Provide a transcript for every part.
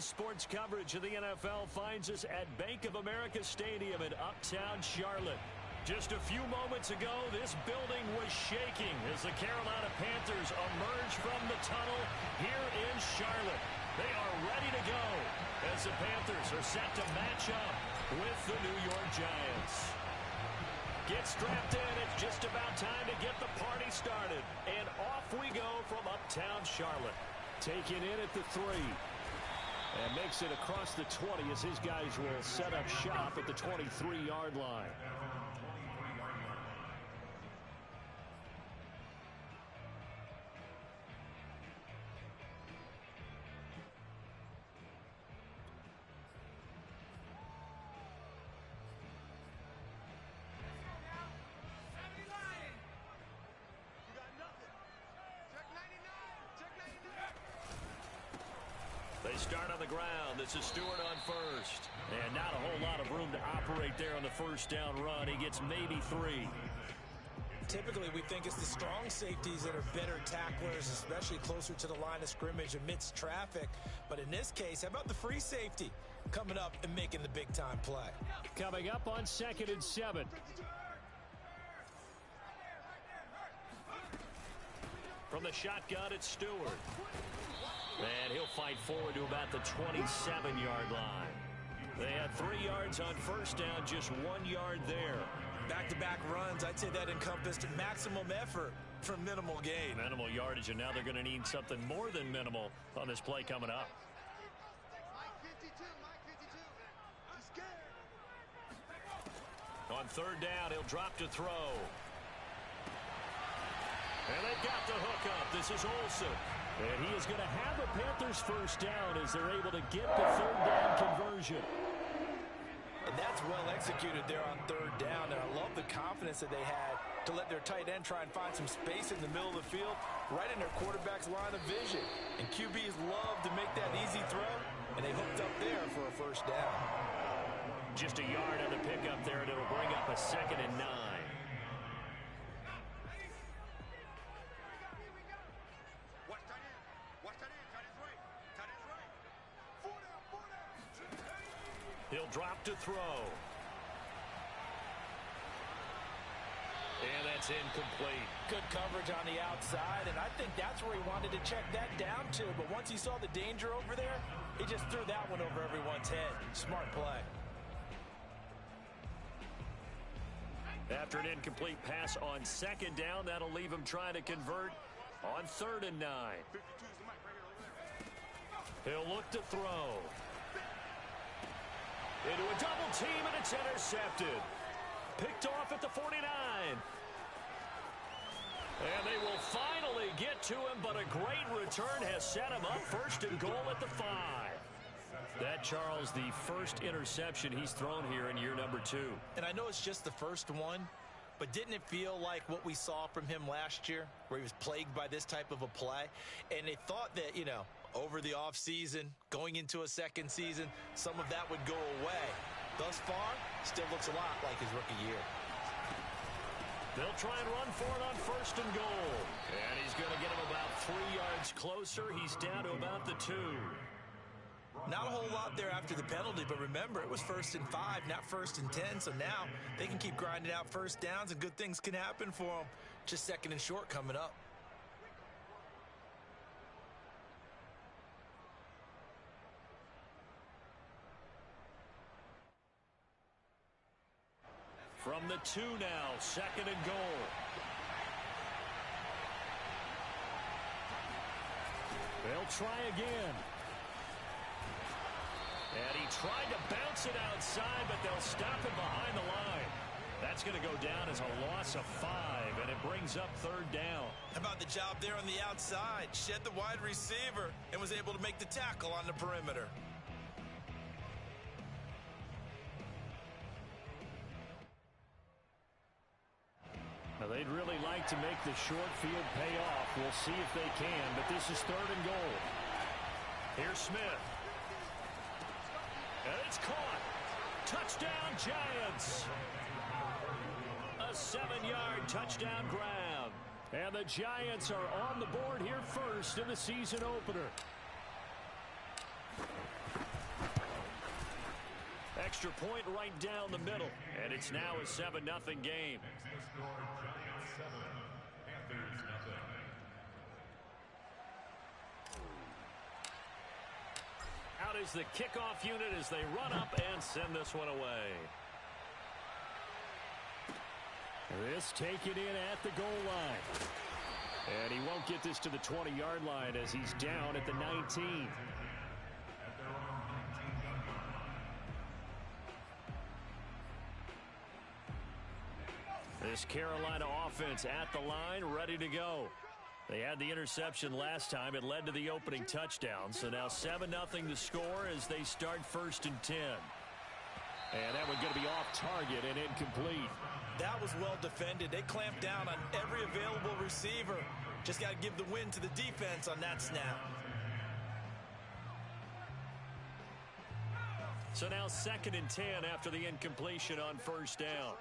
Today's sports coverage of the NFL finds us at Bank of America Stadium in Uptown Charlotte. Just a few moments ago, this building was shaking as the Carolina Panthers emerge from the tunnel here in Charlotte. They are ready to go as the Panthers are set to match up with the New York Giants. Get strapped in. It's just about time to get the party started. And off we go from Uptown Charlotte. Taking in at the 3. And makes it across the 20 as his guys will set up shop at the 23-yard line. They start on the ground. This is Stewart on first. And not a whole lot of room to operate there on the first down run. He gets maybe 3. Typically, we think it's the strong safeties that are better tacklers, especially closer to the line of scrimmage amidst traffic. But in this case, how about the free safety coming up and making the big-time play? Coming up on 2nd and 7. From the shotgun, it's Stewart. And he'll fight forward to about the 27-yard line. They had 3 yards on first down, just 1 yard there. Back-to-back runs, I'd say that encompassed maximum effort for minimal gain. Minimal yardage, and now they're going to need something more than minimal on this play coming up. On 3rd down, he'll drop to throw. And they've got the hook up. This is Olsen. And he is going to have a Panthers first down as they're able to get the 3rd down conversion. And that's well executed there on 3rd down. And I love the confidence that they had to let their tight end try and find some space in the middle of the field, right in their quarterback's line of vision. And QBs love to make that easy throw, and they hooked up there for a first down. Just a yard on the pickup there, and it'll bring up a 2nd and 9. He'll drop to throw. And that's incomplete. Good coverage on the outside, and I think that's where he wanted to check that down to. But once he saw the danger over there, he just threw that one over everyone's head. Smart play. After an incomplete pass on 2nd down, that'll leave him trying to convert on 3rd and 9. He'll look to throw. Into a double team, and it's intercepted. Picked off at the 49. And they will finally get to him, but a great return has set him up 1st and goal at the 5. That, Charles, the first interception he's thrown here in year number 2. And I know it's just the first one, but didn't it feel like what we saw from him last year, where he was plagued by this type of a play? And they thought that, you know, over the offseason, going into a second season, some of that would go away. Thus far, still looks a lot like his rookie year. They'll try and run for it on 1st and goal. And he's going to get him about 3 yards closer. He's down to about the 2. Not a whole lot there after the penalty, but remember, it was 1st and 5, not 1st and 10. So now they can keep grinding out first downs, and good things can happen for them. Just 2nd and short coming up. From the 2 now, 2nd and goal. They'll try again. And he tried to bounce it outside, but they'll stop him behind the line. That's going to go down as a loss of 5, and it brings up 3rd down. How about the job there on the outside? Shed the wide receiver and was able to make the tackle on the perimeter. Now, they'd really like to make the short field pay off. We'll see if they can, but this is 3rd and goal. Here's Smith. And it's caught. Touchdown, Giants. A 7-yard touchdown grab. And the Giants are on the board here first in the season opener. Extra point right down the middle, and it's now a 7-0 game. Out is the kickoff unit as they run up and send this one away. This taken in at the goal line. And he won't get this to the 20-yard line as he's down at the 19. This Carolina offense at the line, ready to go. They had the interception last time. It led to the opening touchdown. So now 7-0 the score as they start 1st and 10. And that one going to be off target and incomplete. That was well defended. They clamped down on every available receiver. Just got to give the win to the defense on that snap. So now 2nd and 10 after the incompletion on 1st down.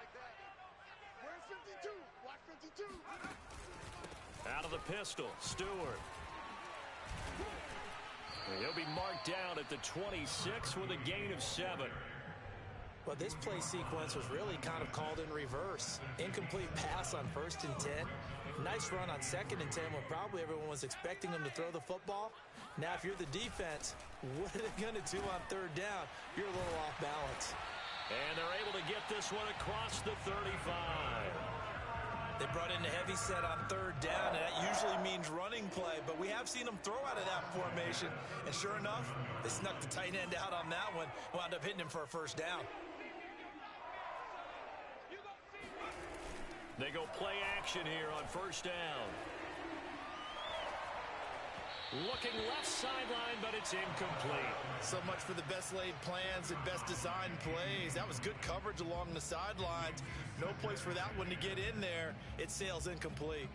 Out of the pistol, Stewart. He'll be marked down at the 26 with a gain of 7. Well, this play sequence was really kind of called in reverse. Incomplete pass on 1st and 10. Nice run on 2nd and 10 when probably everyone was expecting them to throw the football. Now, if you're the defense, what are they going to do on 3rd down? You're a little off balance. And they're able to get this one across the 35. They brought in a heavy set on 3rd down, and that usually means running play, but we have seen them throw out of that formation, and sure enough, they snuck the tight end out on that one, wound up hitting him for a 1st down. They go play action here on 1st down. Looking left sideline, but it's incomplete. So much for the best laid plans and best designed plays. That was good coverage along the sidelines. No place for that one to get in there. It sails incomplete.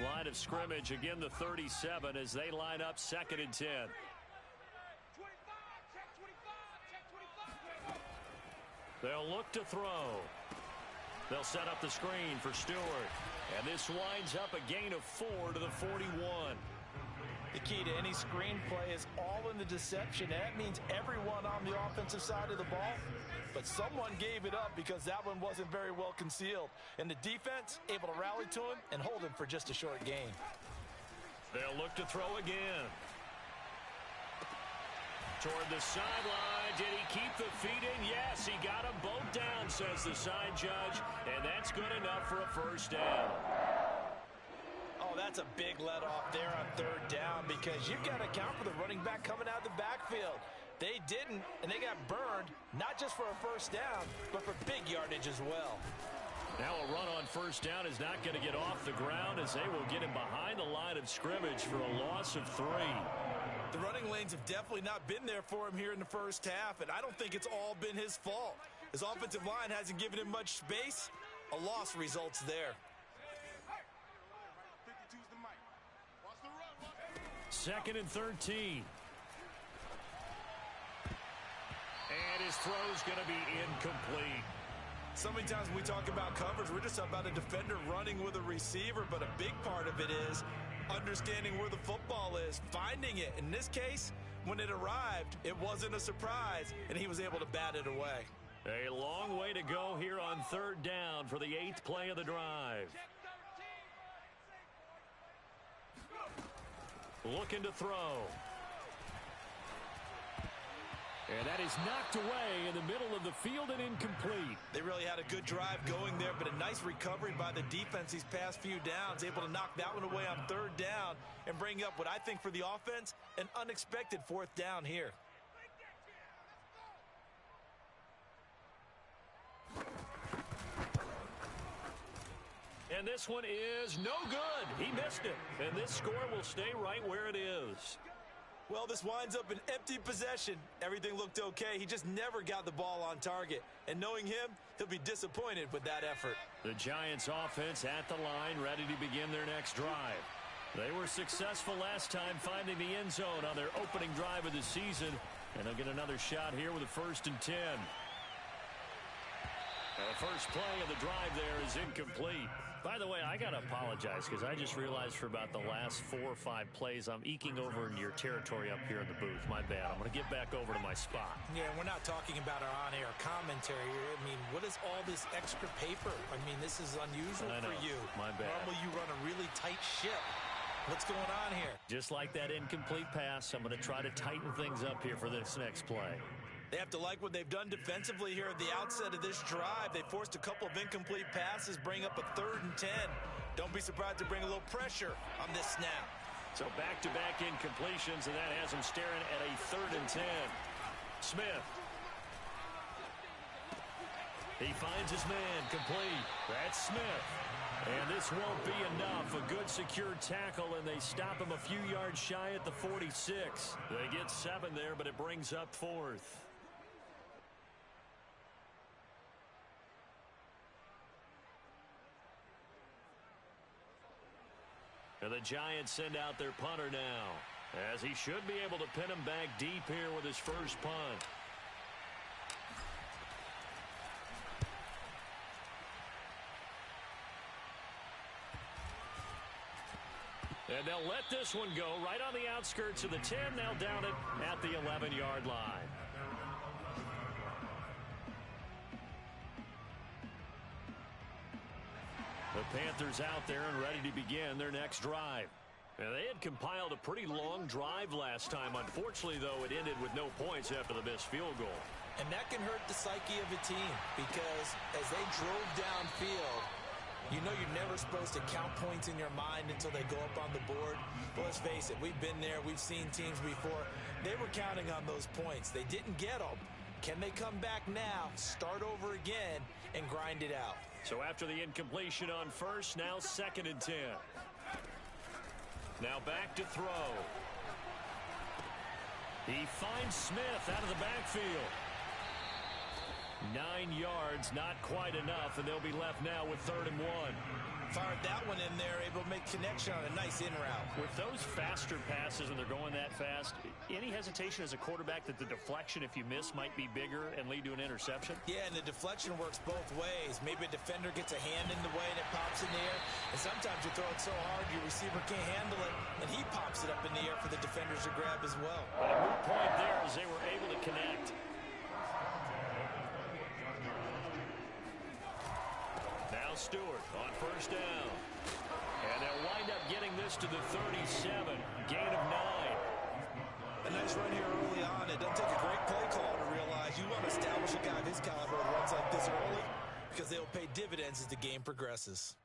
Line of scrimmage, again the 37 as they line up 2nd and 10. They'll look to throw. They'll set up the screen for Stewart. And this winds up a gain of 4 to the 41. The key to any screen play is all in the deception. That means everyone on the offensive side of the ball. But someone gave it up because that one wasn't very well concealed. And the defense able to rally to him and hold him for just a short gain. They'll look to throw again. Toward the sideline. Did he keep the feet in? Yes, he got them both down, says the side judge. And that's good enough for a 1st down. Oh, that's a big let off there on 3rd down because you've got to account for the running back coming out of the backfield. They didn't, and they got burned, not just for a 1st down, but for big yardage as well. Now a run on 1st down is not going to get off the ground as they will get him behind the line of scrimmage for a loss of 3. The running lanes have definitely not been there for him here in the 1st half, and I don't think it's all been his fault. His offensive line hasn't given him much space. A loss results there. 2nd and 13. And his throw's going to be incomplete. So many times when we talk about coverage, we're just about a defender running with a receiver, but a big part of it is understanding where the football is, finding it. In this case, when it arrived, it wasn't a surprise, and he was able to bat it away. A long way to go here on 3rd down for the 8th play of the drive. Looking to throw. And that is knocked away in the middle of the field and incomplete. They really had a good drive going there, but a nice recovery by the defense these past few downs, able to knock that one away on 3rd down and bring up what I think for the offense, an unexpected 4th down here. And this one is no good. He missed it. And this score will stay right where it is. Well, this winds up an empty possession. Everything looked okay. He just never got the ball on target. And knowing him, he'll be disappointed with that effort. The Giants offense at the line, ready to begin their next drive. They were successful last time finding the end zone on their opening drive of the season. And they'll get another shot here with a 1st and 10. The first play of the drive there is incomplete. By the way, I got to apologize because I just realized for about the last 4 or 5 plays, I'm eking over into your territory up here in the booth. My bad. I'm going to get back over to my spot. Yeah, we're not talking about our on-air commentary. I mean, what is all this extra paper? I mean, this is unusual for you. My bad. Normally you run a really tight ship. What's going on here? Just like that incomplete pass, I'm going to try to tighten things up here for this next play. They have to like what they've done defensively here at the outset of this drive. They forced a couple of incomplete passes, bring up a 3rd and 10. Don't be surprised to bring a little pressure on this snap. So back-to-back incompletions, and that has them staring at a 3rd and 10. Smith. He finds his man complete. That's Smith. And this won't be enough. A good secure tackle, and they stop him a few yards shy at the 46. They get 7 there, but it brings up 4th. And the Giants send out their punter now, as he should be able to pin him back deep here with his first punt. And they'll let this one go right on the outskirts of the 10. They'll down it at the 11-yard line. The Panthers out there and ready to begin their next drive. Now, they had compiled a pretty long drive last time. Unfortunately, though, it ended with no points after the missed field goal. And that can hurt the psyche of a team because as they drove downfield, you know you're never supposed to count points in your mind until they go up on the board. But let's face it, we've been there. We've seen teams before. They were counting on those points. They didn't get them. Can they come back now, start over again, and grind it out? So after the incompletion on first, now 2nd and 10. Now back to throw. He finds Smith out of the backfield. 9 yards, not quite enough, and they'll be left now with 3rd and 1. Fired that one in there, able to make connection on a nice in route. With those faster passes and they're going that fast, any hesitation as a quarterback that the deflection, if you miss, might be bigger and lead to an interception? Yeah, and the deflection works both ways. Maybe a defender gets a hand in the way and it pops in the air, and sometimes you throw it so hard your receiver can't handle it, and he pops it up in the air for the defenders to grab as well. But a moot point there as they were able to connect. Now Stewart on first down. And they'll wind up getting this to the 37. Gain of 9. A nice run here early on. It doesn't take a great play call to realize you want to establish a guy of his caliber that runs like this early because they'll pay dividends as the game progresses.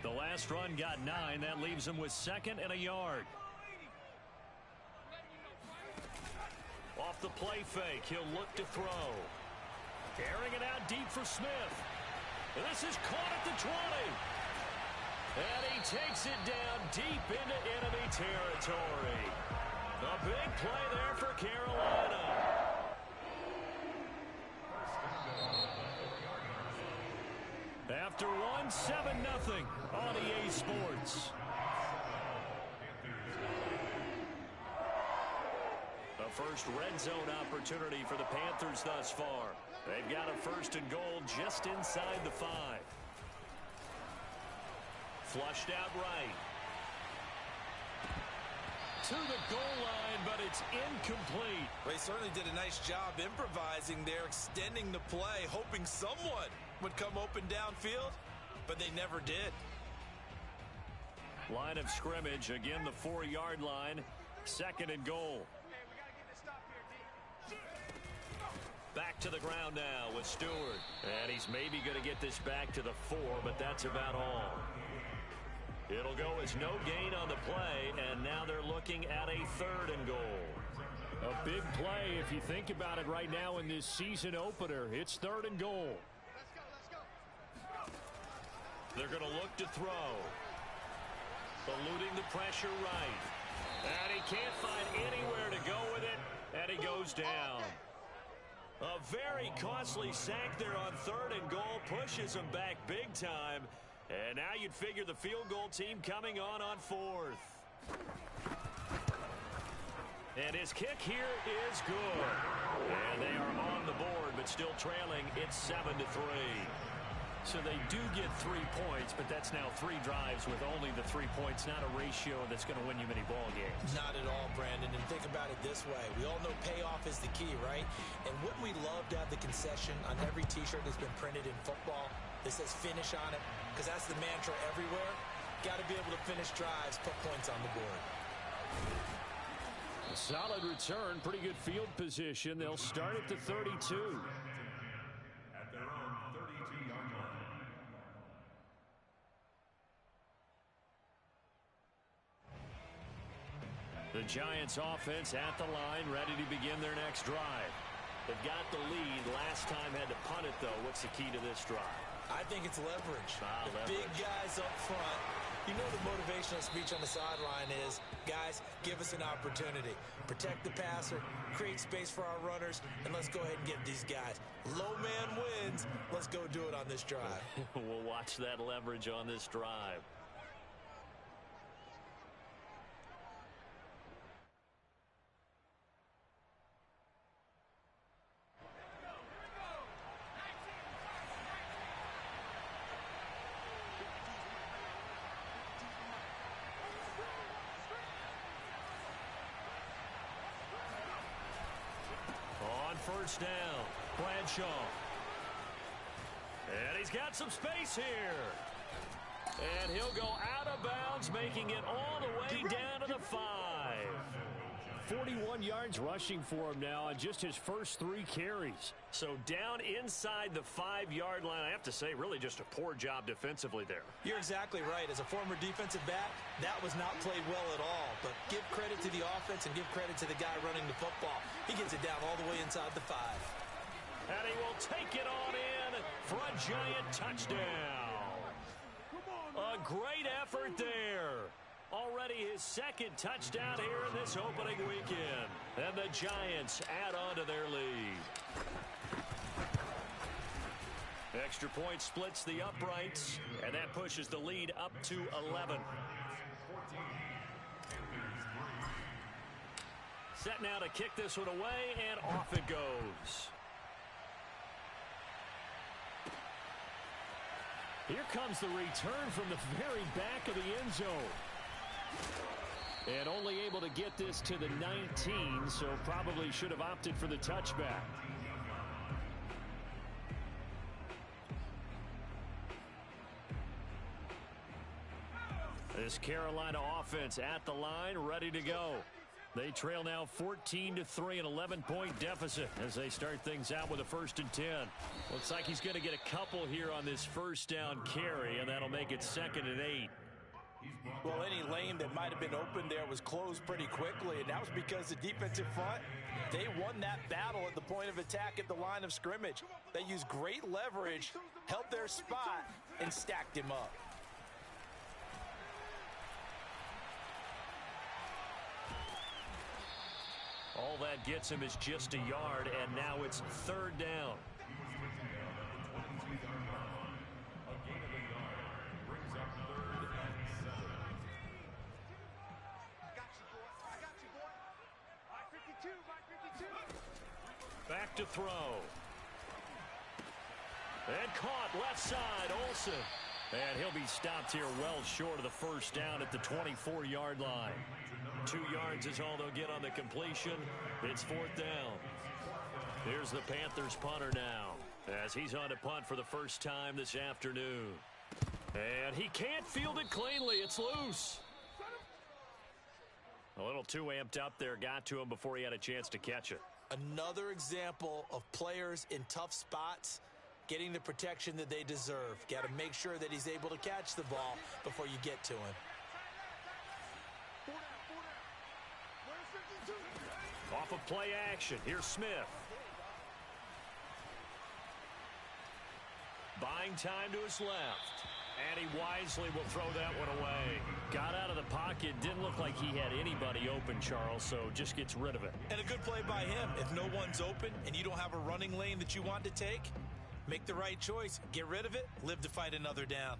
The last run got 9. That leaves them with 2nd and a yard. Off the play fake, he'll look to throw. Airing it out deep for Smith. And this is caught at the 20. And he takes it down deep into enemy territory. A big play there for Carolina. After 1, 7-0 on EA Sports. A first red zone opportunity for the Panthers thus far. They've got a 1st and goal just inside the 5. Flushed out right. To the goal line, but it's incomplete. They certainly did a nice job improvising there, extending the play, hoping someone would come open downfield, but they never did. Line of scrimmage, again the 4-yard line, 2nd and goal. Back to the ground now with Stewart. And he's maybe going to get this back to the 4, but that's about all. It'll go as no gain on the play, and now they're looking at a 3rd and goal. A big play if you think about it right now in this season opener. It's 3rd and goal. They're going to look to throw. Eluding the pressure right. And he can't find anywhere to go with it, and he goes down. A very costly sack there on 3rd and goal, pushes him back big time, And now you'd figure the field goal team coming on fourth. And his kick here is good. And they are on the board, but still trailing. It's 7-3. So they do get 3 points, but that's now 3 drives with only the 3 points, not a ratio that's going to win you many ball games. Not at all, Brandon. And think about it this way. We all know payoff is the key, right? And wouldn't we love to have the concession on every T-shirt that's been printed in football that says finish on it? Because that's the mantra everywhere. Got to be able to finish drives, put points on the board. A solid return, pretty good field position. They'll start at the 32. At their own 32-yard line. The Giants offense at the line, ready to begin their next drive. They've got the lead. Last time had to punt it, though. What's the key to this drive? I think it's leverage. Leverage. Big guys up front. You know the motivational speech on the sideline is, guys, give us an opportunity. Protect the passer, create space for our runners, and let's go ahead and get these guys. Low man wins. Let's go do it on this drive. We'll watch that leverage on this drive. First down, Bradshaw. And he's got some space here. And he'll go out of bounds, making it all the way down to the 5. 41 yards rushing for him now on just his first 3 carries. So down inside the 5-yard line. I have to say, really just a poor job defensively there. You're exactly right. As a former defensive back, that was not played well at all. But give credit to the offense and give credit to the guy running the football. He gets it down all the way inside the 5. And he will take it on in for a Giant touchdown. A great effort there. Already his second touchdown here in this opening weekend. And the Giants add on to their lead. Extra point splits the uprights, and that pushes the lead up to 11. Set now to kick this one away, and off it goes. Here comes the return from the very back of the end zone. And only able to get this to the 19, so probably should have opted for the touchback. This Carolina offense at the line, ready to go. They trail now 14-3, an 11-point deficit as they start things out with a 1st and 10. Looks like he's going to get a couple here on this first down carry, and that'll make it 2nd and 8. Well, any lane that might have been open there was closed pretty quickly, and that was because the defensive front, they won that battle at the point of attack at the line of scrimmage. They used great leverage, held their spot, and stacked him up. All that gets him is just a yard, and now it's 3rd down. Back to throw. And caught left side, Olsen. And he'll be stopped here well short of the first down at the 24-yard line. 2 yards is all they'll get on the completion. It's 4th down. Here's the Panthers punter now, as he's on to punt for the first time this afternoon. And he can't field it cleanly. It's loose. A little too amped up there. Got to him before he had a chance to catch it. Another example of players in tough spots getting the protection that they deserve. Got to make sure that he's able to catch the ball before you get to him. Off of play action, here's Smith. Buying time to his left. And he wisely will throw that one away. Got out of the pocket. Didn't look like he had anybody open, Charles, so just gets rid of it. And a good play by him. If no one's open and you don't have a running lane that you want to take, make the right choice. Get rid of it. Live to fight another down.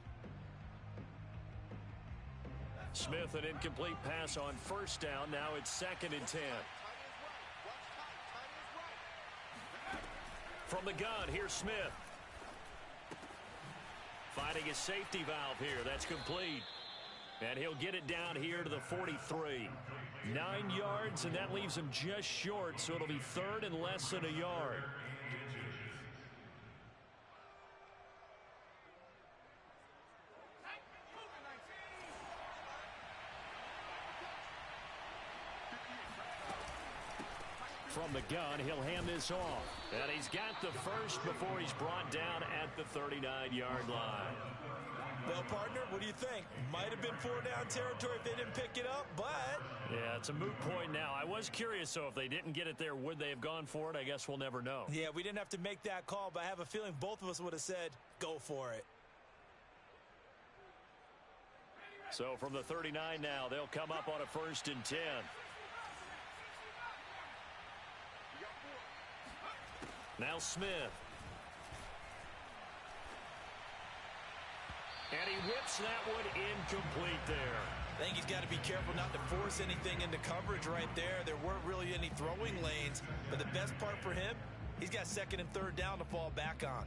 Smith, an incomplete pass on first down. Now it's 2nd and 10. From the gun, here's Smith. Finding his safety valve here. That's complete. And he'll get it down here to the 43. 9 yards, and that leaves him just short, so it'll be 3rd and less than a yard. From the gun, he'll hand this off. And he's got the first before he's brought down at the 39-yard line. Well, partner, what do you think? Might have been 4-down territory if they didn't pick it up, but... Yeah, it's a moot point now. I was curious, so if they didn't get it there, would they have gone for it? I guess we'll never know. Yeah, we didn't have to make that call, but I have a feeling both of us would have said, go for it. So from the 39 now, they'll come up on a 1st and 10. Now Smith. And he whips that one incomplete there. I think he's got to be careful not to force anything into coverage right there. There weren't really any throwing lanes, but the best part for him, he's got 2nd and 3rd down to fall back on.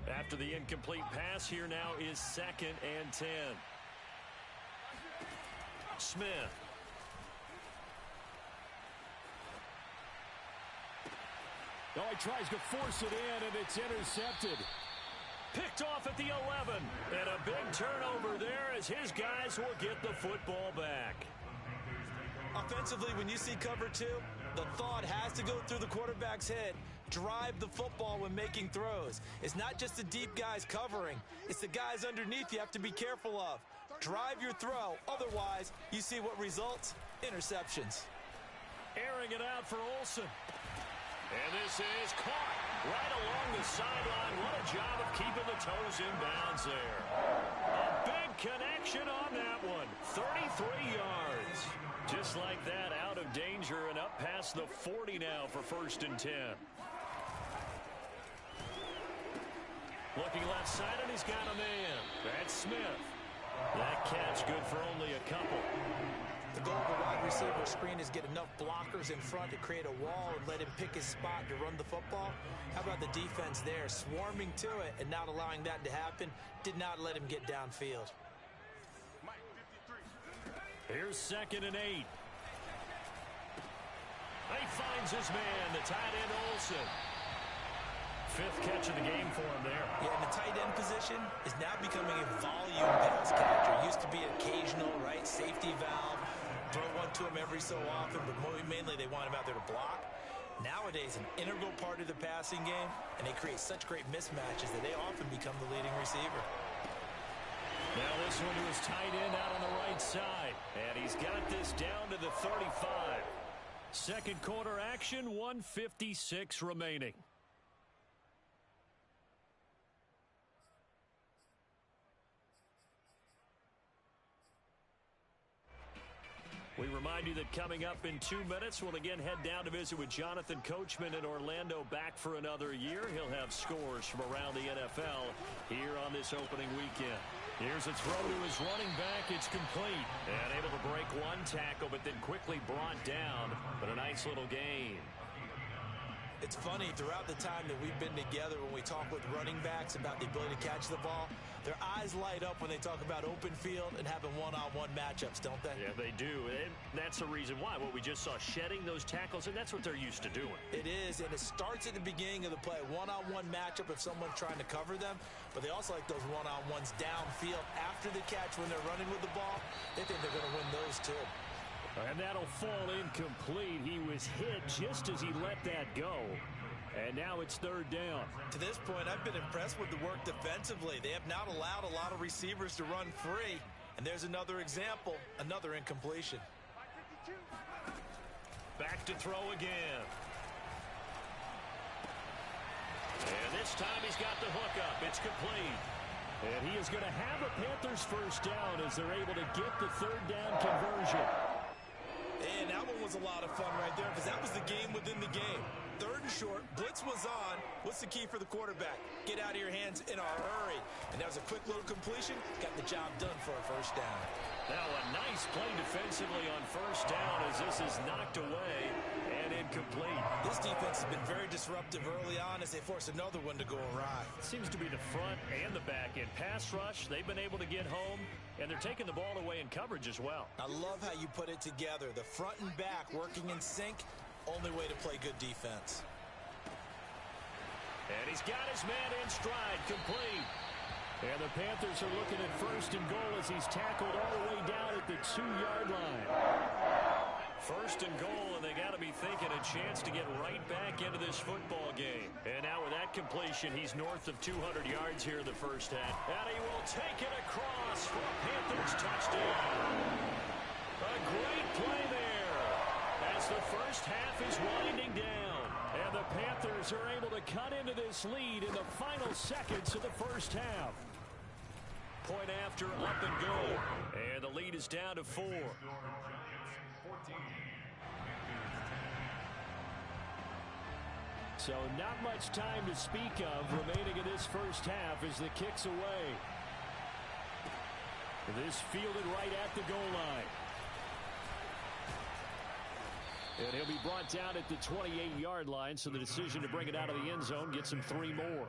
After the incomplete pass, here now is 2nd and 10. Smith. Oh, he tries to force it in, and it's intercepted. Picked off at the 11. And a big turnover there as his guys will get the football back. Offensively, when you see cover 2, the thought has to go through the quarterback's head. Drive the football when making throws. It's not just the deep guys covering. It's the guys underneath you have to be careful of. Drive your throw. Otherwise, you see what results? Interceptions. Airing it out for Olsen. And this is caught right along the sideline. What a job of keeping the toes in bounds there. A big connection on that one. 33 yards. Just like that, out of danger and up past the 40 now for 1st and 10. Looking left side, and he's got a man. That's Smith. That catch good for only a couple. The goal of a wide receiver screen is get enough blockers in front to create a wall and let him pick his spot to run the football. How about the defense there, swarming to it and not allowing that to happen? Did not let him get downfield. Here's 2nd and 8. He finds his man, the tight end Olsen. 5th catch of the game for him there. Yeah, and the tight end position is now becoming a volume pass catcher. Used to be occasional, right? Safety valve. Throw one to him every so often, but mainly they want him out there to block. Nowadays, an integral part of the passing game, and they create such great mismatches that they often become the leading receiver. Now this one to his tight end out on the right side. And he's got this down to the 35. 2nd quarter action, 1:56 remaining. We remind you that coming up in 2 minutes, we'll again head down to visit with Jonathan Coachman in Orlando, back for another year. He'll have scores from around the NFL here on this opening weekend. Here's a throw to his running back. It's complete. And able to break one tackle, but then quickly brought down. But a nice little gain. It's funny, throughout the time that we've been together, when we talk with running backs about the ability to catch the ball, their eyes light up when they talk about open field and having one-on-one matchups, don't they? Yeah, they do. And that's the reason why. What we just saw, shedding those tackles, and that's what they're used to doing. It is, and it starts at the beginning of the play. One-on-one matchup if someone's trying to cover them, but they also like those one-on-ones downfield after the catch when they're running with the ball. They think they're going to win those too. And that'll fall incomplete. He was hit just as he let that go. And now it's 3rd down. To this point, I've been impressed with the work defensively. They have not allowed a lot of receivers to run free. And there's another example, another incompletion. Back to throw again. And this time he's got the hook up. It's complete. And he is going to have a Panthers 1st down as they're able to get the 3rd down conversion. And that one was a lot of fun right there because that was the game within the game. 3rd and short. Blitz was on. What's the key for the quarterback? Get out of your hands in a hurry. And that was a quick little completion. Got the job done for a first down. Now a nice play defensively on first down as this is knocked away and incomplete. This defense has been very disruptive early on as they force another one to go awry. Seems to be the front and the back end. Pass rush, they've been able to get home, and they're taking the ball away in coverage as well. I love how you put it together. The front and back working in sync. Only way to play good defense. And he's got his man in stride, complete. And the Panthers are looking at 1st and goal as he's tackled all the way down at the 2-yard line. 1st and goal, and they got to be thinking a chance to get right back into this football game. And now with that completion, he's north of 200 yards here in the first half. And he will take it across for a Panthers touchdown. A great play there as the first half is winding down. And the Panthers are able to cut into this lead in the final seconds of the first half. Point after, up and go. And the lead is down to 4. So not much time to speak of remaining in this first half as the kick's away. This fielded right at the goal line. And he'll be brought down at the 28-yard line, so the decision to bring it out of the end zone gets him 3 more.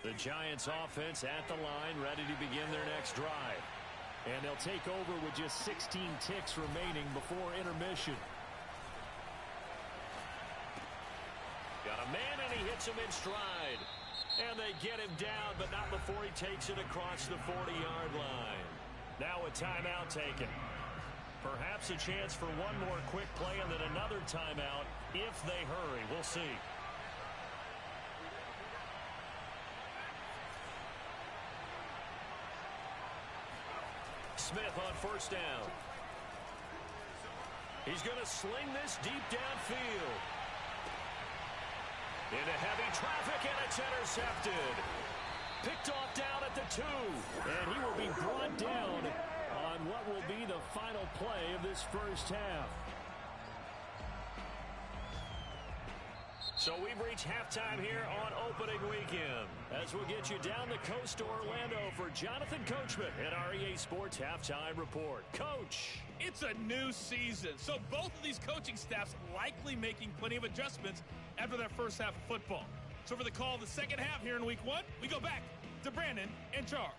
The Giants offense at the line, ready to begin their next drive. And they'll take over with just 16 ticks remaining before intermission. Got a man, and he hits him in stride. And they get him down, but not before he takes it across the 40-yard line. Now a timeout taken. Perhaps a chance for one more quick play and then another timeout if they hurry. We'll see. Smith on first down. He's going to sling this deep downfield. Into heavy traffic, and it's intercepted. Picked off down at the 2. And he will be brought down on what will be the final play of this first half. So we've reached halftime here on opening weekend as we'll get you down the coast to Orlando for Jonathan Coachman at our EA Sports Halftime Report. Coach. It's a new season, so both of these coaching staffs likely making plenty of adjustments after their first half of football. So for the call of the second half here in week 1, we go back to Brandon and Charles.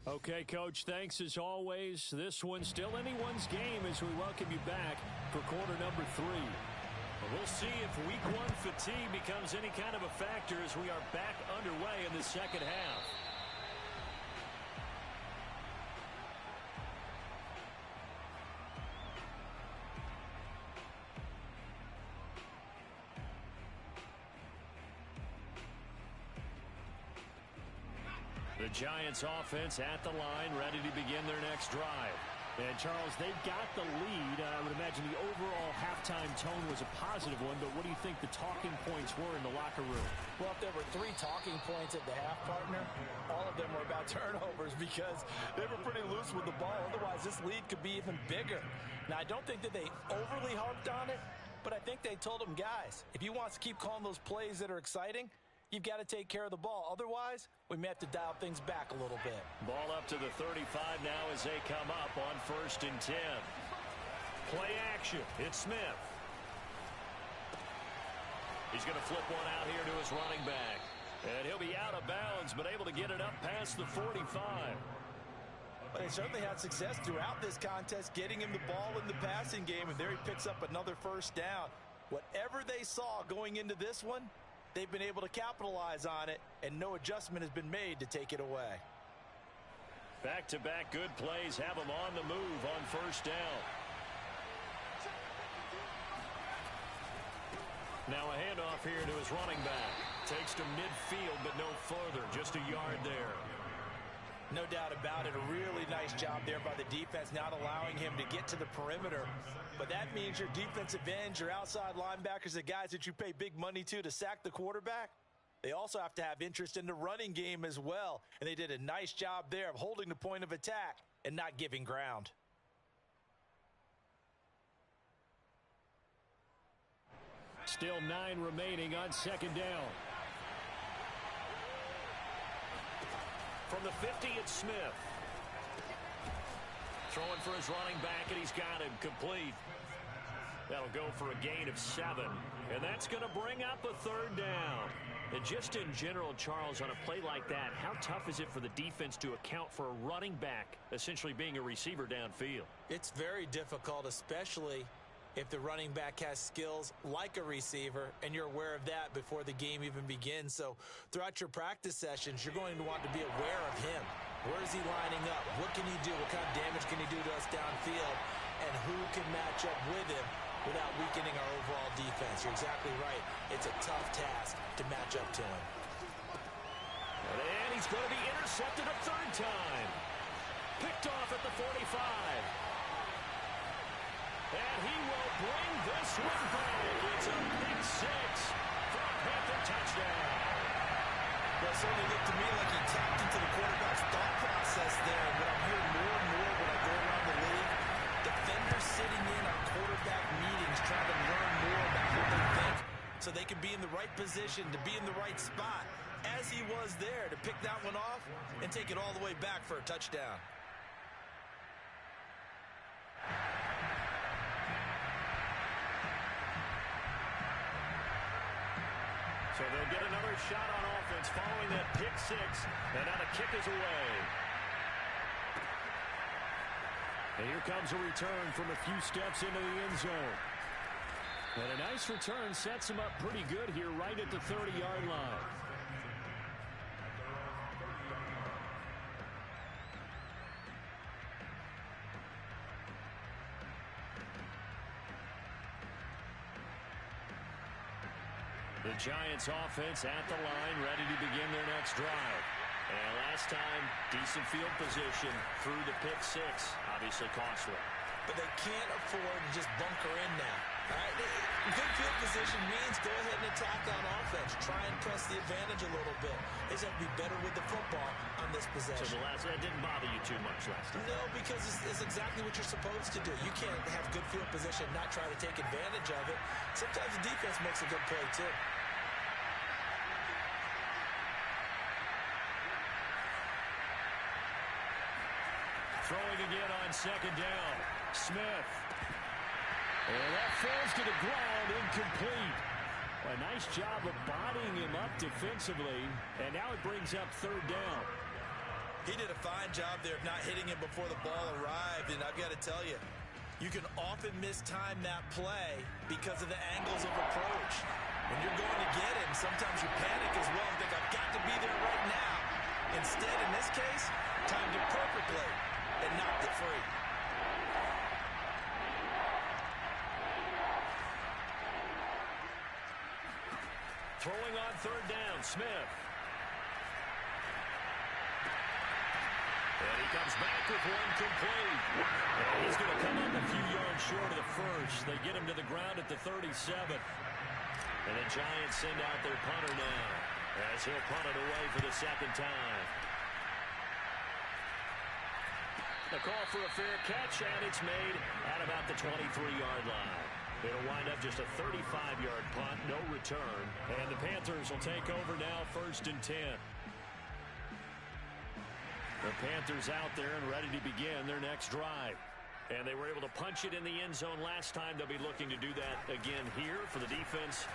Okay, Coach, thanks as always. This one's still anyone's game as we welcome you back for quarter number 3. We'll see if week 1 fatigue becomes any kind of a factor as we are back underway in the second half. The Giants offense at the line, ready to begin their next drive. And, Charles, they've got the lead. I would imagine the overall halftime tone was a positive one, but what do you think the talking points were in the locker room? Well, if there were 3 talking points at the half, partner, all of them were about turnovers because they were pretty loose with the ball. Otherwise, this lead could be even bigger. Now, I don't think that they overly harped on it, but I think they told them, guys, if you want to keep calling those plays that are exciting, you've got to take care of the ball. Otherwise, we may have to dial things back a little bit. Ball up to the 35 now as they come up on 1st and 10. Play action. It's Smith. He's going to flip one out here to his running back. And he'll be out of bounds, but able to get it up past the 45. But they certainly had success throughout this contest, getting him the ball in the passing game, and there he picks up another first down. Whatever they saw going into this one, they've been able to capitalize on it, and no adjustment has been made to take it away. Back-to-back good plays have them on the move on first down. Now a handoff here to his running back. Takes to midfield, but no further. Just a yard there. No doubt about it. A really nice job there by the defense, not allowing him to get to the perimeter. But that means your defensive ends, your outside linebackers, the guys that you pay big money to sack the quarterback, they also have to have interest in the running game as well. And they did a nice job there of holding the point of attack and not giving ground. Still 9 remaining on second down. From the 50, it's Smith. Throwing for his running back, and he's got him complete. That'll go for a gain of 7. And that's going to bring up a third down. And just in general, Charles, on a play like that, how tough is it for the defense to account for a running back essentially being a receiver downfield? It's very difficult, especially if the running back has skills like a receiver, and you're aware of that before the game even begins. So throughout your practice sessions, you're going to want to be aware of him. Where is he lining up? What can he do? What kind of damage can he do to us downfield? And who can match up with him without weakening our overall defense? You're exactly right. It's a tough task to match up to him. And he's going to be intercepted a third time. Picked off at the 45. And he will bring this one back. It's a big 6 for a Panther touchdown. Well, it certainly looked to me like he tapped into the quarterback's thought process there. And what I'm hearing more and more when I go around the league, defenders sitting in on quarterback meetings trying to learn more about what they think so they can be in the right position, to be in the right spot, as he was there, to pick that one off and take it all the way back for a touchdown. So they'll get another shot on offense following that pick 6. And now the kick is away. And here comes a return from a few steps into the end zone. And a nice return sets him up pretty good here right at the 30-yard line. The Giants offense at the line, ready to begin their next drive. And last time, decent field position through the pick 6. Obviously costly. But they can't afford to just bunker in now. All right? Good field position means go ahead and attack on offense. Try and press the advantage a little bit. They just have to be better with the football on this possession. So that didn't bother you too much last time? No, because it's exactly what you're supposed to do. You can't have good field position and not try to take advantage of it. Sometimes the defense makes a good play, too. Throwing again on second down. Smith. And that falls to the ground, incomplete. A nice job of bodying him up defensively. And now it brings up third down. He did a fine job there of not hitting him before the ball arrived. And I've got to tell you, you can often mistime that play because of the angles of approach. When you're going to get him, sometimes you panic as well and think, I've got to be there right now. Instead, in this case, timed it perfectly and knocked it free. Throwing on third down, Smith. And he comes back with one complete. And he's going to come up a few yards short of the first. They get him to the ground at the 37. And the Giants send out their punter now as he'll punt it away for the second time. The call for a fair catch, and it's made at about the 23-yard line. It'll wind up just a 35-yard punt, no return. And the Panthers will take over now, 1st and 10. The Panthers out there and ready to begin their next drive. And they were able to punch it in the end zone last time. They'll be looking to do that again here for the defense.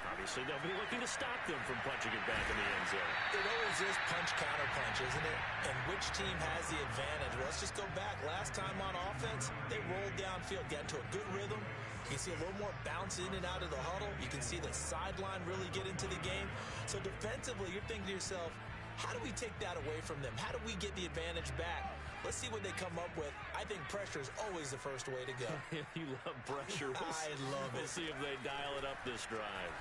Obviously, they'll be looking to stop them from punching it back in the end zone. It always is punch-counter-punch, isn't it? And which team has the advantage? Well, let's just go back. Last time on offense, they rolled downfield, got into a good rhythm. You can see a little more bounce in and out of the huddle. You can see the sideline really get into the game. So defensively, you're thinking to yourself, how do we take that away from them? How do we get the advantage back? Let's see what they come up with. I think pressure is always the first way to go. You love pressure. I love it. We'll see if they dial it up this drive.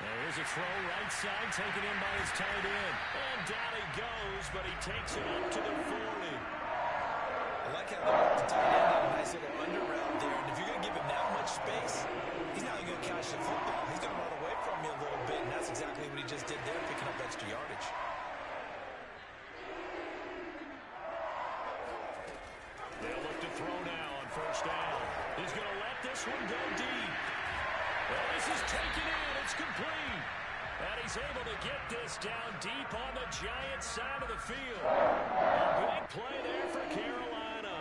Here's a throw right side, taken in by his tight end. And down he goes, but he takes it up to the 40. I like how they work the tight end on a nice little under route there. And if you're going to give him that much space, he's not going to catch the football. He's going to run away from you a little bit, and that's exactly what he just did there, picking up extra yardage. They'll look to throw now on first down. He's going to let this one go deep. Well, this is taken in. It's complete. And he's able to get this down deep on the Giants' side of the field. A big play there for Carolina.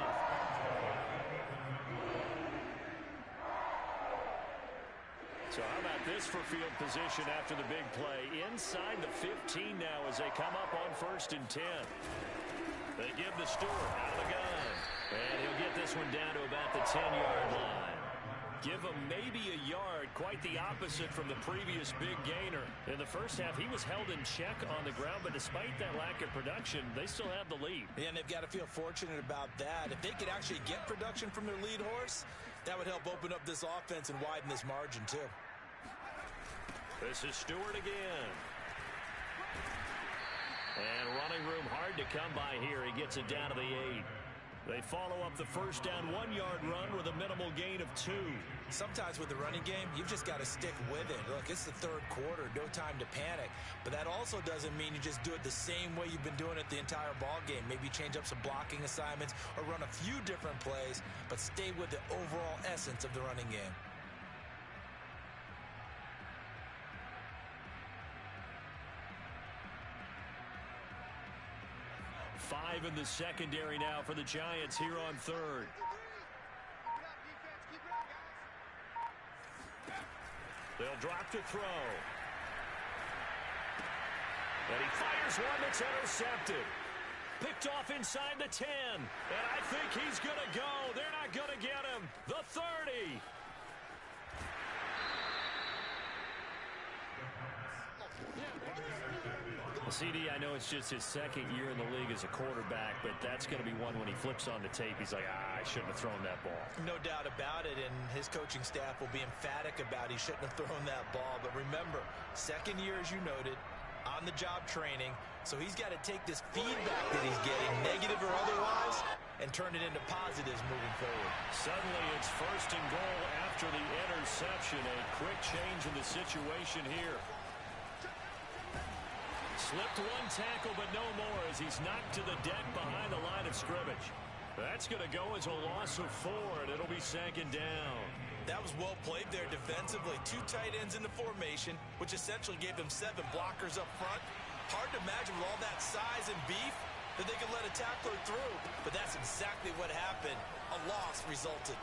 So how about this for field position after the big play? Inside the 15 now as they come up on 1st and 10. They give the Stewart out of the gun. And he'll get this one down to about the 10-yard line. Give him maybe a yard, quite the opposite from the previous big gainer. In the first half, he was held in check on the ground, but despite that lack of production, they still have the lead. Yeah, and they've got to feel fortunate about that. If they could actually get production from their lead horse, that would help open up this offense and widen this margin, too. This is Stewart again. And running room hard to come by here. He gets it down to the 8. They follow up the first down 1-yard run with a minimal gain of 2. Sometimes with the running game, you've just got to stick with it. Look, it's the third quarter, no time to panic. But that also doesn't mean you just do it the same way you've been doing it the entire ball game. Maybe change up some blocking assignments or run a few different plays, but stay with the overall essence of the running game. 5 in the secondary now for the Giants here on 3rd. They'll drop to throw. And he fires one that's intercepted. Picked off inside the 10. And I think he's going to go. They're not going to get him. The 30. CD, I know it's just his second year in the league as a quarterback, but that's going to be one when he flips on the tape. He's like, I shouldn't have thrown that ball. No doubt about it, and his coaching staff will be emphatic about he shouldn't have thrown that ball. But remember, second year, as you noted, on-the-job training, so he's got to take this feedback that he's getting, negative or otherwise, and turn it into positives moving forward. Suddenly, it's 1st and goal after the interception. A quick change in the situation here. Slipped one tackle, but no more as he's knocked to the deck behind the line of scrimmage. That's going to go as a loss of 4, and it'll be 2nd down. That was well played there defensively. 2 tight ends in the formation, which essentially gave them 7 blockers up front. Hard to imagine with all that size and beef that they could let a tackler through, but that's exactly what happened. A loss resulted.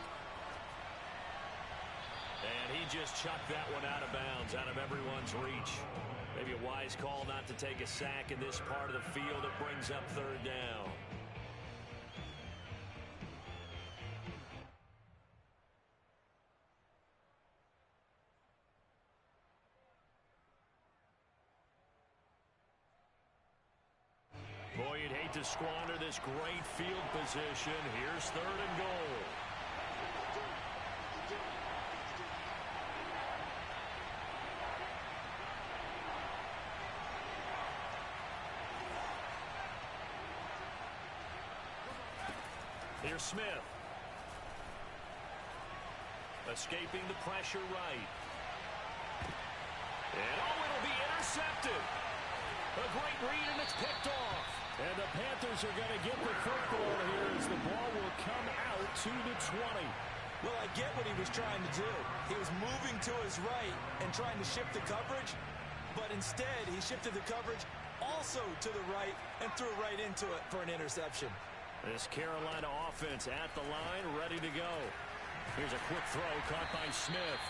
And he just chucked that one out of bounds, out of everyone's reach. Maybe a wise call not to take a sack in this part of the field. It brings up 3rd down. Boy, you'd hate to squander this great field position. Here's 3rd and goal. Here's Smith. Escaping the pressure right. And it'll be intercepted. A great read, and it's picked off. And the Panthers are going to get the football here as the ball will come out to the 20. Well, I get what he was trying to do. He was moving to his right and trying to shift the coverage, but instead he shifted the coverage also to the right and threw right into it for an interception. This Carolina offense at the line, ready to go. Here's a quick throw caught by Smith.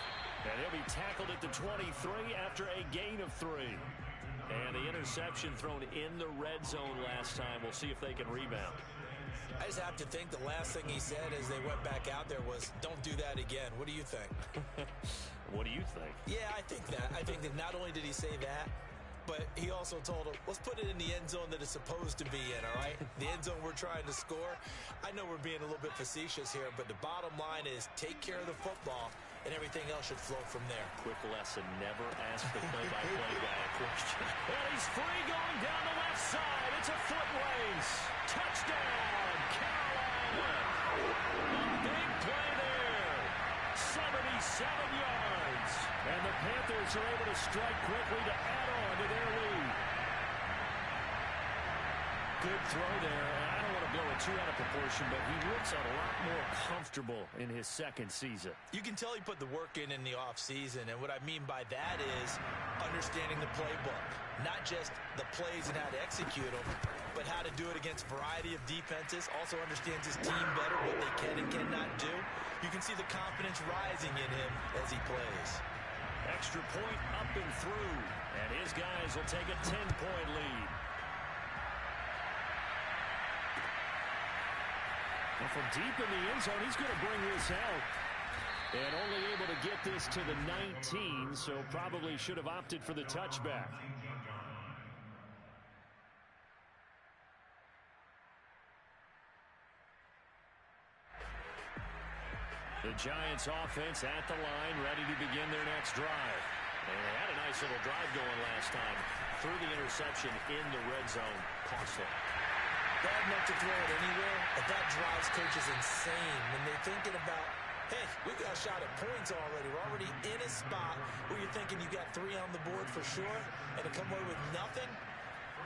And he'll be tackled at the 23 after a gain of 3. And the interception thrown in the red zone last time. We'll see if they can rebound. I just have to think the last thing he said as they went back out there was, don't do that again. What do you think? What do you think? Yeah, I think that. I think that not only did he say that, but he also told him, let's put it in the end zone that it's supposed to be in, all right? The end zone we're trying to score. I know we're being a little bit facetious here, but the bottom line is take care of the football and everything else should flow from there. Quick lesson, never ask the play-by-play guy a question. And he's free going down the left side. It's a foot race. Touchdown, Carolina. A big play there. 77 yards. And the Panthers are able to strike quickly to add on to their lead. Good throw there. And I don't want to blow it too out of proportion, but he looks a lot more comfortable in his second season. You can tell he put the work in the offseason, and what I mean by that is understanding the playbook. Not just the plays and how to execute them, but how to do it against a variety of defenses. Also understands his team better, what they can and cannot do. You can see the confidence rising in him as he plays. Extra point up and through, and his guys will take a 10-point lead. Well, from deep in the end zone, he's going to bring this out. And only able to get this to the 19, so probably should have opted for the touchback. The Giants offense at the line, ready to begin their next drive. And they had a nice little drive going last time. Threw the interception in the red zone. Costly. Bad enough to throw it anywhere, but that drives coaches insane when they're thinking about, hey, we got a shot at points already. We're already in a spot where you're thinking you got 3 on the board for sure, and to come away with nothing,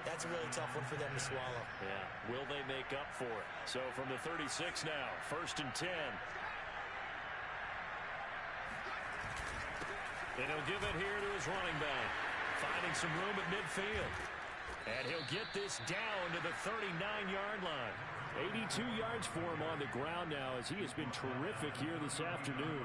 that's a really tough one for them to swallow. Yeah, will they make up for it? So from the 36 now, 1st and 10. And he'll give it here to his running back, finding some room at midfield. And he'll get this down to the 39-yard line. 82 yards for him on the ground now as he has been terrific here this afternoon.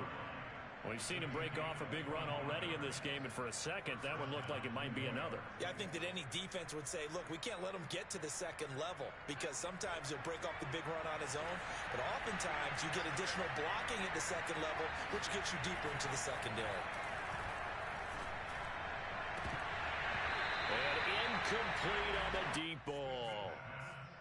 We've seen him break off a big run already in this game, and for a second, that one looked like it might be another. Yeah, I think that any defense would say, look, we can't let him get to the second level because sometimes he'll break off the big run on his own, but oftentimes you get additional blocking at the second level, which gets you deeper into the secondary. Complete on the deep ball.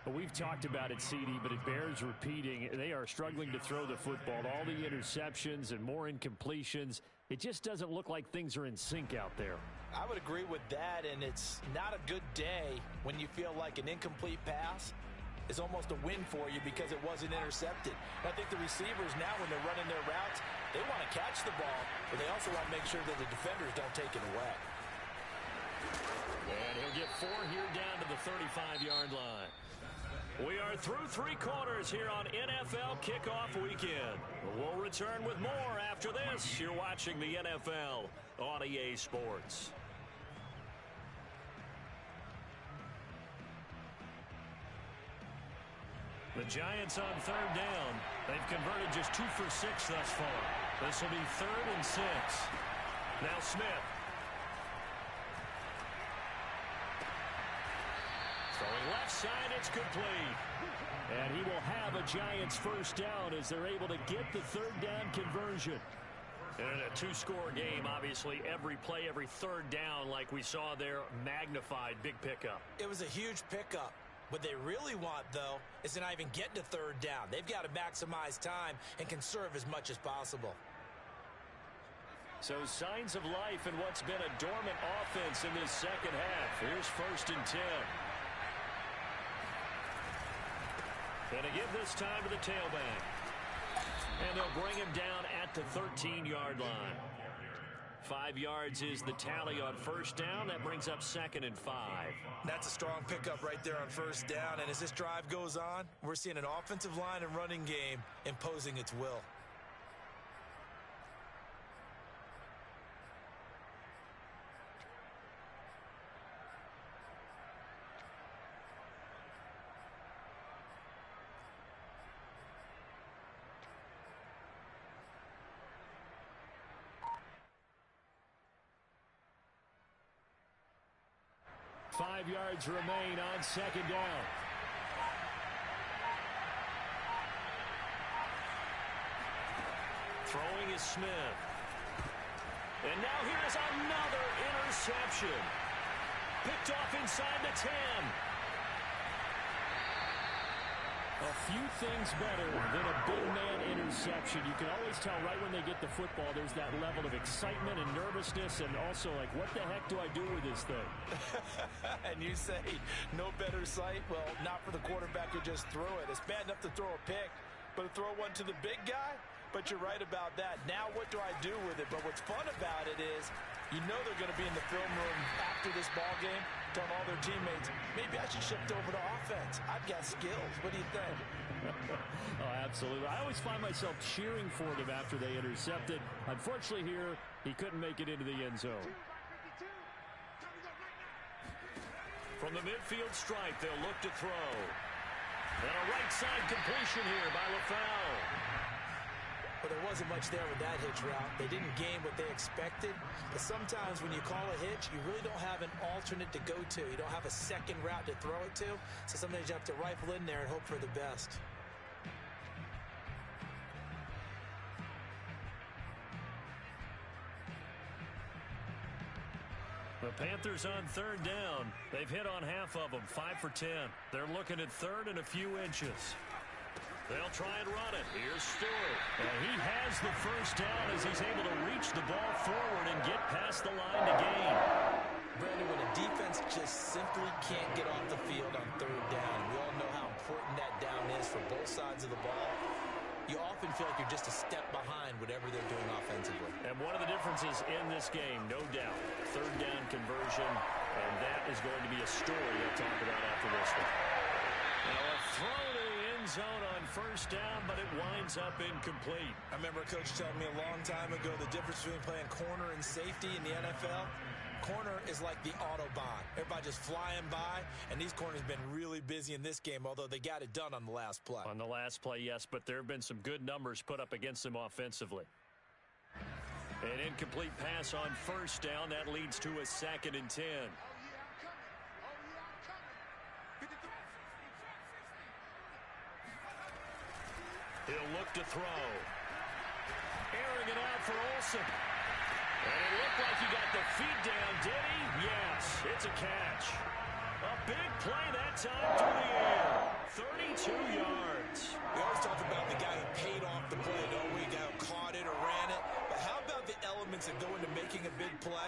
Well, we've talked about it, CD, but it bears repeating. They are struggling to throw the football. All the interceptions and more incompletions. It just doesn't look like things are in sync out there. I would agree with that, and it's not a good day when you feel like an incomplete pass is almost a win for you because it wasn't intercepted. I think the receivers now, when they're running their routes, they want to catch the ball, but they also want to make sure that the defenders don't take it away. And he'll get 4 here down to the 35-yard line. We are through 3 quarters here on NFL Kickoff Weekend. We'll return with more after this. You're watching the NFL on EA Sports. The Giants on 3rd down. They've converted just 2 for 6 thus far. This will be 3rd and 6. Now Smith. Throwing left side, it's complete. And he will have a Giants first down as they're able to get the 3rd down conversion. And a 2-score game, obviously, every play, every 3rd down, like we saw there, magnified, big pickup. It was a huge pickup. What they really want, though, is to not even get to 3rd down. They've got to maximize time and conserve as much as possible. So signs of life in what's been a dormant offense in this second half. Here's 1st and 10. And to give this time to the tailback. And they'll bring him down at the 13-yard line. 5 yards is the tally on 1st down. That brings up 2nd and 5. That's a strong pickup right there on 1st down. And as this drive goes on, we're seeing an offensive line and running game imposing its will. Five yards remain on 2nd down. Throwing is Smith. And now here's another interception. Picked off inside the 10. A few things better than a big man interception. You can always tell right when they get the football, there's that level of excitement and nervousness and also like, what the heck do I do with this thing? And you say, no better sight? Well, not for the quarterback who just threw it. It's bad enough to throw a pick, but to throw one to the big guy? But you're right about that. Now what do I do with it? But what's fun about it is you know they're going to be in the film room after this ball game telling all their teammates, maybe I should shift over to offense. I've got skills. What do you think? Oh, absolutely. I always find myself cheering for them after they intercepted. Unfortunately here, he couldn't make it into the end zone. From the midfield stripe, they'll look to throw. And a right side completion here by LaFleur. But there wasn't much there with that hitch route. They didn't gain what they expected. But sometimes when you call a hitch, you really don't have an alternate to go to. You don't have a second route to throw it to. So sometimes you have to rifle in there and hope for the best. The Panthers on third down. They've hit on half of them, 5 for 10. They're looking at third and a few inches. They'll try and run it. Here's Stewart. And he has the first down as he's able to reach the ball forward and get past the line to gain. Brandon, when a defense just simply can't get off the field on third down, we all know how important that down is for both sides of the ball. You often feel like you're just a step behind whatever they're doing offensively. And one of the differences in this game, no doubt, third down conversion, and that is going to be a story we'll talk about after this one. Now a throw to the end zone on first down, but it winds up incomplete. I remember a coach telling me a long time ago the difference between playing corner and safety in the NFL. Corner is like the Autobahn. Everybody just flying by, and these corners have been really busy in this game, although they got it done on the last play. On the last play, yes, but there have been some good numbers put up against them offensively. An incomplete pass on first down. That leads to a 2nd and 10. He'll look to throw. Airing it out for Olsen. And it looked like he got the feet down, did he? Yes, it's a catch. A big play that time through the air. 32 yards. We always talk about the guy who paid off the play. No, we got caught it or ran it. But how about the elements that go into making a big play?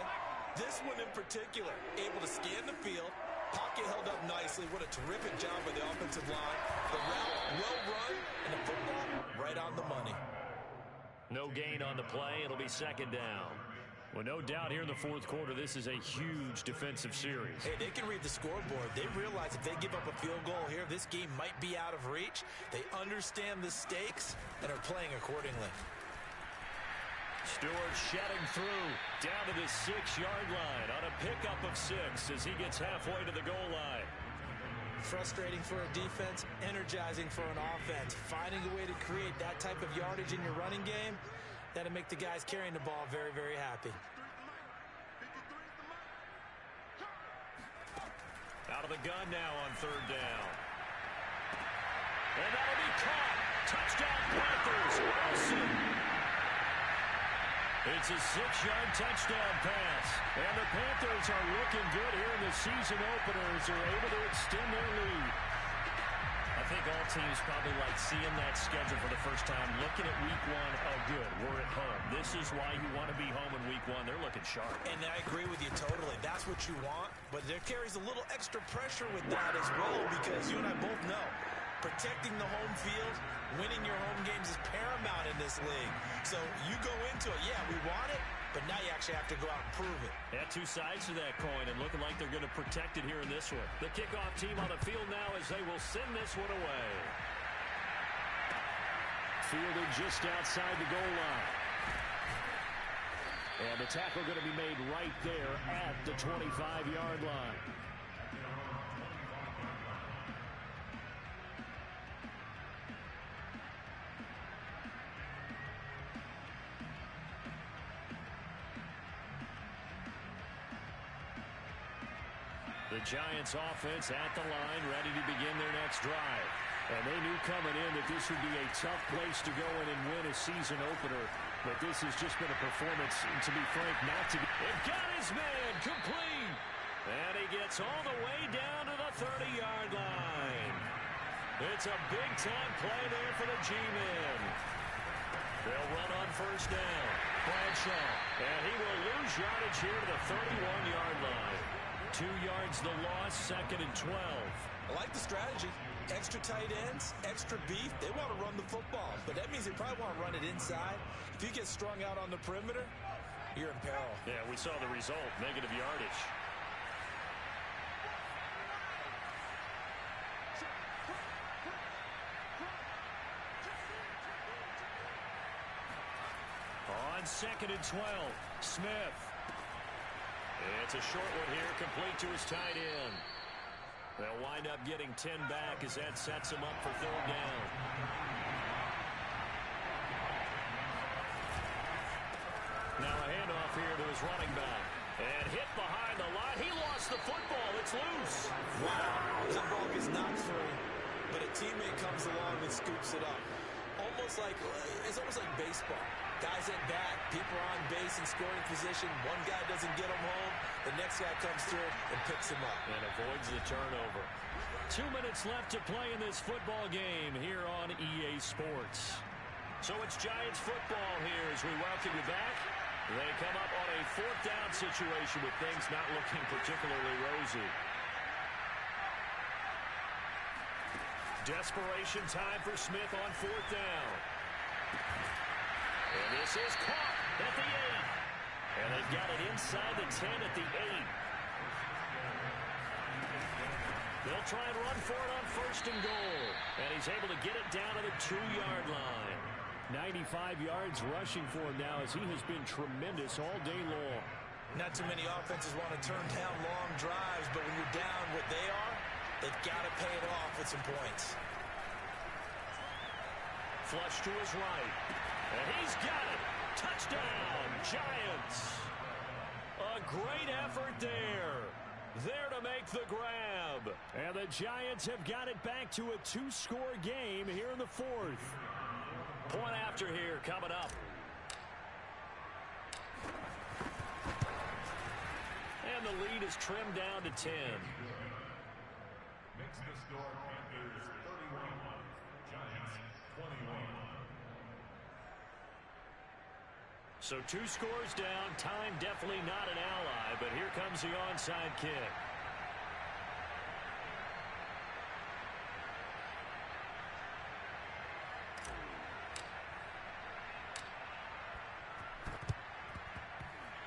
This one in particular, able to scan the field, pocket held up nicely. What a terrific job by the offensive line. The route well run, and the football right on the money. No gain on the play. It'll be 2nd down. Well, no doubt here in the fourth quarter, this is a huge defensive series. Hey, they can read the scoreboard. They realize if they give up a field goal here, this game might be out of reach. They understand the stakes and are playing accordingly. Stewart shedding through down to the 6-yard line on a pickup of 6 as he gets halfway to the goal line. Frustrating for a defense, energizing for an offense. Finding a way to create that type of yardage in your running game, that'll make the guys carrying the ball very, very happy. Out of the gun now on third down. And that'll be caught. Touchdown Panthers. Wilson. It's a 6-yard touchdown pass. And the Panthers are looking good here in the season openers. They're able to extend their lead. I think all teams probably like seeing that schedule for the first time, looking at week 1, oh good, we're at home. This is why you want to be home in week 1. They're looking sharp. And I agree with you totally. That's what you want, but there carries a little extra pressure with that as well because you and I both know protecting the home field, winning your home games is paramount in this league. So you go into it, yeah, we want it, but now you actually have to go out and prove it. Yeah, two sides to that coin, and looking like they're going to protect it here in this one. The kickoff team on the field now as they will send this one away. Fielded just outside the goal line. And the tackle going to be made right there at the 25-yard line. The Giants offense at the line, ready to begin their next drive. And they knew coming in that this would be a tough place to go in and win a season opener. But this has just been a performance, and to be frank, not to get... It got his man complete. And he gets all the way down to the 30-yard line. It's a big-time play there for the G-men. They'll run on first down. Bradshaw. And he will lose yardage here to the 31-yard line. 2 yards the loss, 2nd and 12. I like the strategy. Extra tight ends, extra beef. They want to run the football, but that means they probably want to run it inside. If you get strung out on the perimeter, you're in peril. Yeah, we saw the result, negative yardage. On 2nd and 12, Smith. It's a short one here, complete to his tight end. They'll wind up getting 10 back as that sets him up for 3rd down. Now a handoff here to his running back. And hit behind the line. He lost the football. It's loose. Wow. That ball gets knocked free, but a teammate comes along and scoops it up. It's almost like baseball. Guys at bat, people are on base in scoring position. One guy doesn't get him home. The next guy comes through and picks him up. And avoids the turnover. 2 minutes left to play in this football game here on EA Sports. So it's Giants football here as we welcome you back. They come up on a 4th down situation with things not looking particularly rosy. Desperation time for Smith on 4th down. And this is caught at the 8. And they've got it inside the 10 at the 8. They'll try and run for it on 1st and goal. And he's able to get it down to the 2-yard line. 95 yards rushing for him now as he has been tremendous all day long. Not too many offenses want to turn down long drives, but when you're down what they are, they've got to pay it off with some points. Flush to his right. And he's got it. Touchdown, Giants. A great effort there. There to make the grab. And the Giants have got it back to a 2-score game here in the 4th. Point after here coming up. And the lead is trimmed down to 10. Makes the score Panthers 31, Giants 21. So 2 scores down. Time definitely not an ally, but here comes the onside kick.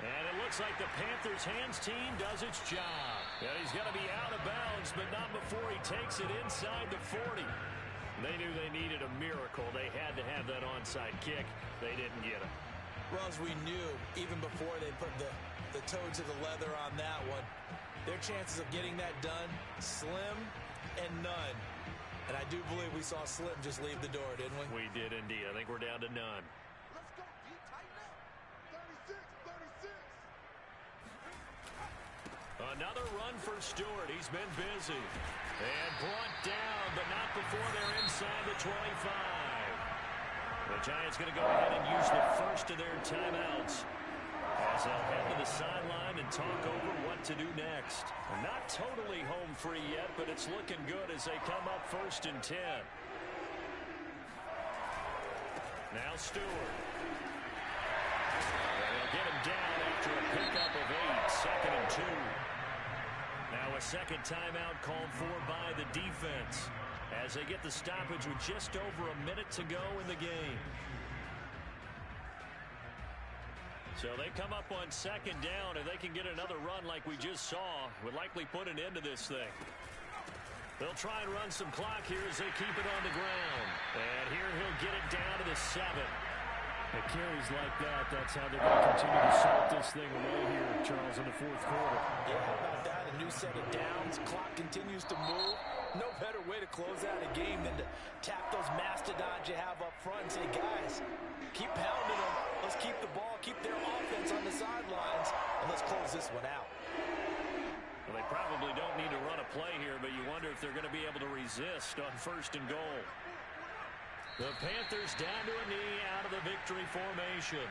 And it looks like the Panthers' hands team does its job. And he's going to be out of bounds, but not before he takes it inside the 40. They knew they needed a miracle. They had to have that onside kick. They didn't get it. Well, as we knew, even before they put the toe to the leather on that one, their chances of getting that done, slim and none. And I do believe we saw Slim just leave the door, didn't we? We did indeed. I think we're down to none. Let's go. You tighten up. 36. Another run for Stewart. He's been busy. And brought down, but not before they're inside the 25. The Giants going to go ahead and use the first of their timeouts as they'll head to the sideline and talk over what to do next. Not totally home free yet, but it's looking good as they come up 1st and 10. Now Stewart. And they'll get him down after a pickup of 8, 2nd and 2. Now a second timeout called for by the defense as they get the stoppage with just over a minute to go in the game. So they come up on 2nd down, and they can get another run like we just saw. Would likely put an end to this thing. They'll try and run some clock here as they keep it on the ground. And here he'll get it down to the 7. It carries like that. That's how they're going to continue to salt this thing away here, Charles, in the 4th quarter. Yeah, how about that? A new set of downs. Clock continues to move. No better way to close out a game than to tap those mastodons you have up front and say, guys, keep pounding them. Let's keep the ball, keep their offense on the sidelines, and let's close this one out. Well, they probably don't need to run a play here, but you wonder if they're going to be able to resist on 1st and goal. The Panthers down to a knee out of the victory formation.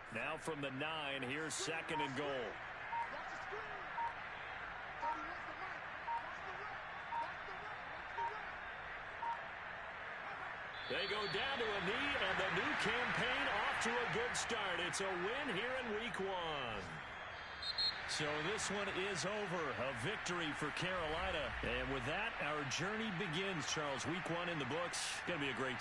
Now from the 9, here's 2nd and goal. Watch the screen. 30 wants the mic. Watch the rep. They go down to a knee, and the new campaign off to a good start. It's a win here in Week 1. So this one is over. A victory for Carolina. And with that, our journey begins, Charles. Week 1 in the books. Going to be a great